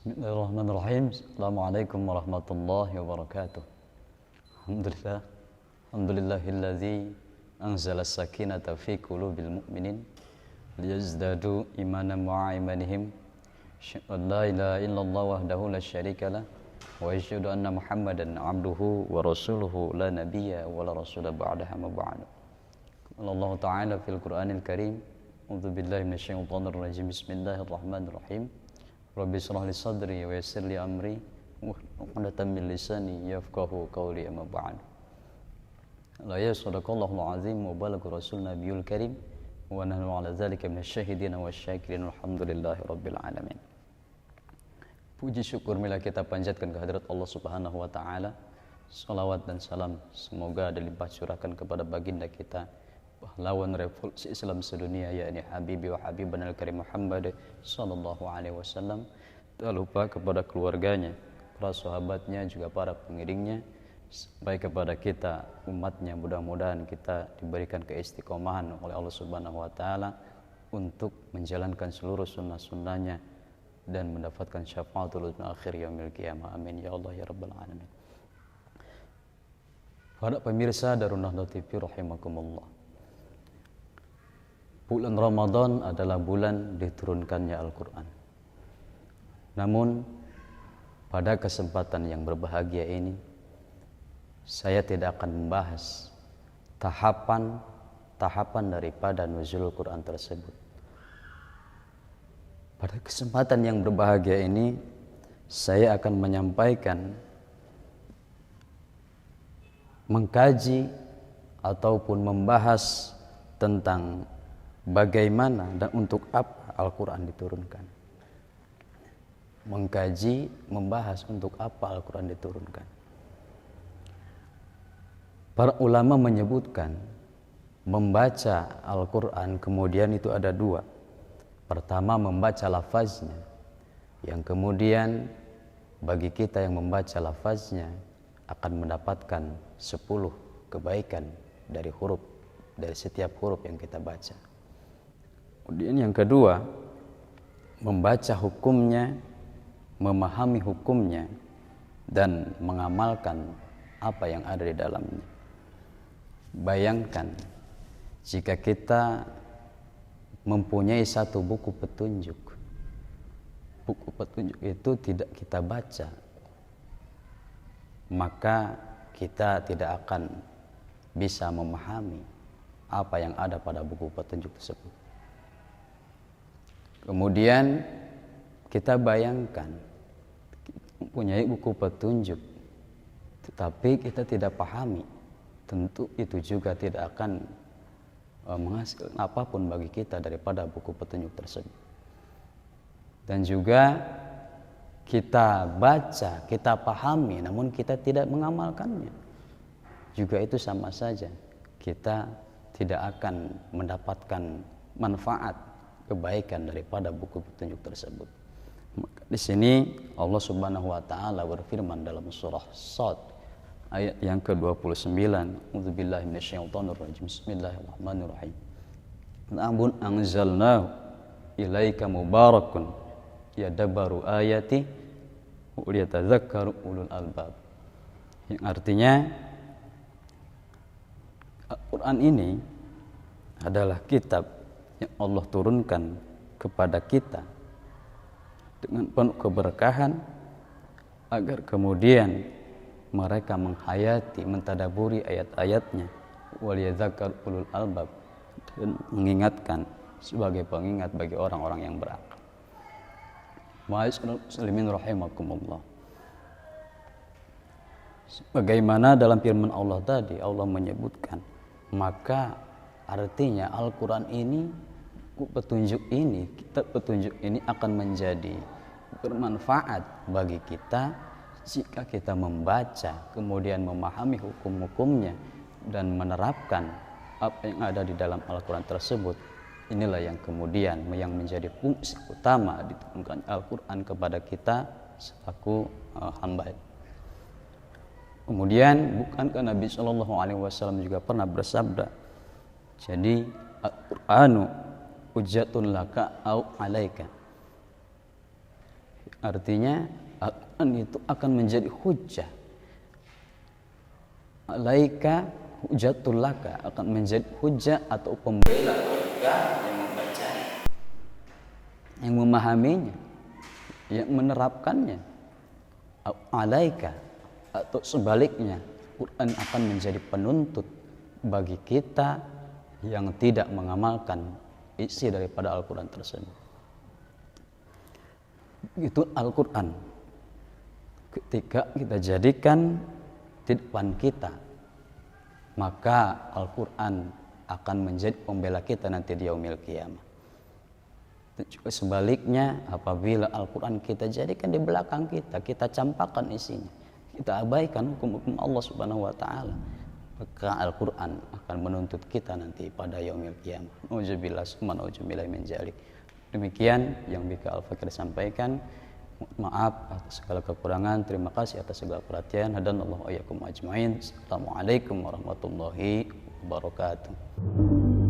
Bismillahirrahmanirrahim. Assalamualaikum warahmatullahi wabarakatuh. Alhamdulillah. Alhamdulillahilladzi anzala as-sakinata fi qulubil mu'minin liyazdadu imanan ma'a imanihim. Asyhadu an la ilaha illallah wahdahu la syarika lah wa asyhadu anna Muhammadan 'abduhu wa rasuluhu la nabiyya wa la rasula ba'dahu ma ba'du. Allah Ta'ala fil Qur'anil Karim. A'udzu billahi minasyaitonir rajim. Bismillahirrahmanirrahim. Rabbi shrah li sadri wa yassir li amri uqdatan min lisani yafqahu qawli amma ba'd. La ya sadaqallahul azim wa balagha rasul nabiyul karim wa nahnu ala dzalika minasyahidin wasyakirin alhamdulillahi rabbil alamin. Puji syukur marilah kita panjatkan kehadirat Allah Subhanahu wa taala. Salawat dan salam semoga dilimpah curahkan kepada baginda kita, pahlawan revolusi Islam sedunia, yakni Habibi wa Habibana al-Karim Muhammad sallallahu alaihi wasallam. Tak lupa kepada keluarganya, para sahabatnya, juga para pengiringnya, sampai kepada kita umatnya. Mudah-mudahan kita diberikan keistiqomahan oleh Allah Subhanahu wa taala untuk menjalankan seluruh sunnah-sunnahnya dan mendapatkan syafaatul akhir yaumil qiyamah. Amin ya Allah ya rabbal alamin. Para pemirsa Darun Nahdlatul TV rahimakumullah. Bulan Ramadan adalah bulan diturunkannya Al-Quran. Namun pada kesempatan yang berbahagia ini, saya tidak akan membahas tahapan daripada nuzul Quran tersebut. Pada kesempatan yang berbahagia ini, saya akan menyampaikan, mengkaji ataupun membahas tentang bagaimana dan untuk apa Al-Quran diturunkan. Mengkaji, membahas untuk apa Al-Quran diturunkan. Para ulama menyebutkan membaca Al-Quran kemudian itu ada dua. Pertama, membaca lafaznya, yang kemudian bagi kita yang membaca lafaznya akan mendapatkan 10 kebaikan dari setiap huruf yang kita baca. Kemudian yang kedua, membaca hukumnya, memahami hukumnya, dan mengamalkan apa yang ada di dalamnya. Bayangkan jika kita mempunyai satu buku petunjuk. Buku petunjuk itu tidak kita baca, maka kita tidak akan bisa memahami apa yang ada pada buku petunjuk tersebut. Kemudian kita bayangkan mempunyai buku petunjuk tetapi kita tidak pahami, tentu itu juga tidak akan menghasilkan apapun bagi kita daripada buku petunjuk tersebut. Dan juga kita baca, kita pahami, namun kita tidak mengamalkannya, juga itu sama saja kita tidak akan mendapatkan manfaat, kebaikan daripada buku petunjuk tersebut. Maka di sini Allah Subhanahu wa taala berfirman dalam surah Shad ayat yang ke-29, A'udzubillahi minasyaitonir rajim. Bismillahirrahmanirrahim. Kitabun anzalnahu ilaika mubarakun yadabbaru ayati wa liyatadzakkaru ulul albab. Yang artinya Al-Quran ini adalah kitab yang Allah turunkan kepada kita dengan penuh keberkahan agar kemudian mereka menghayati, mentadaburi ayat-ayatnya, waliyadzakkaru ulul albab, dan mengingatkan sebagai pengingat bagi orang-orang yang berakal. Ma'asyiral muslimin rahimakumullah. Bagaimana dalam firman Allah tadi, Allah menyebutkan, maka artinya Al-Quran ini, kitab petunjuk ini akan menjadi bermanfaat bagi kita jika kita membaca, kemudian memahami hukum-hukumnya dan menerapkan apa yang ada di dalam Al-Quran tersebut. Inilah yang kemudian yang menjadi fungsi utama diturunkan Al-Quran kepada kita selaku hamba. Kemudian bukankah Nabi Shallallahu Alaihi Wasallam juga pernah bersabda, jadi Al-Quranu hujjatun laka au alaika. Artinya Al-Quran itu akan menjadi hujjah alaika, hujjatul laka, akan menjadi hujjah atau pembela mereka yang membacanya, yang memahaminya, yang menerapkannya. Alaika, atau sebaliknya, Quran akan menjadi penuntut bagi kita yang tidak mengamalkan isi daripada Al-Quran tersebut. Itu Al-Quran. Ketika kita jadikan di depan kita, maka Al-Quran akan menjadi pembela kita nanti di yaumil qiyamah. Dan juga sebaliknya, apabila Al-Quran kita jadikan di belakang kita, kita campakkan isinya, kita abaikan hukum-hukum Allah Subhanahu wa taala, maka Al-Quran akan menuntut kita nanti pada yaumil qiyamah. Nauzubillah summa nauzubillah min dzalik. Demikian yang bisa Al-Fakir sampaikan. Maaf atas segala kekurangan. Terima kasih atas segala perhatian. Hadanallahu iyyakum ajmain. Assalamualaikum warahmatullahi wabarakatuh.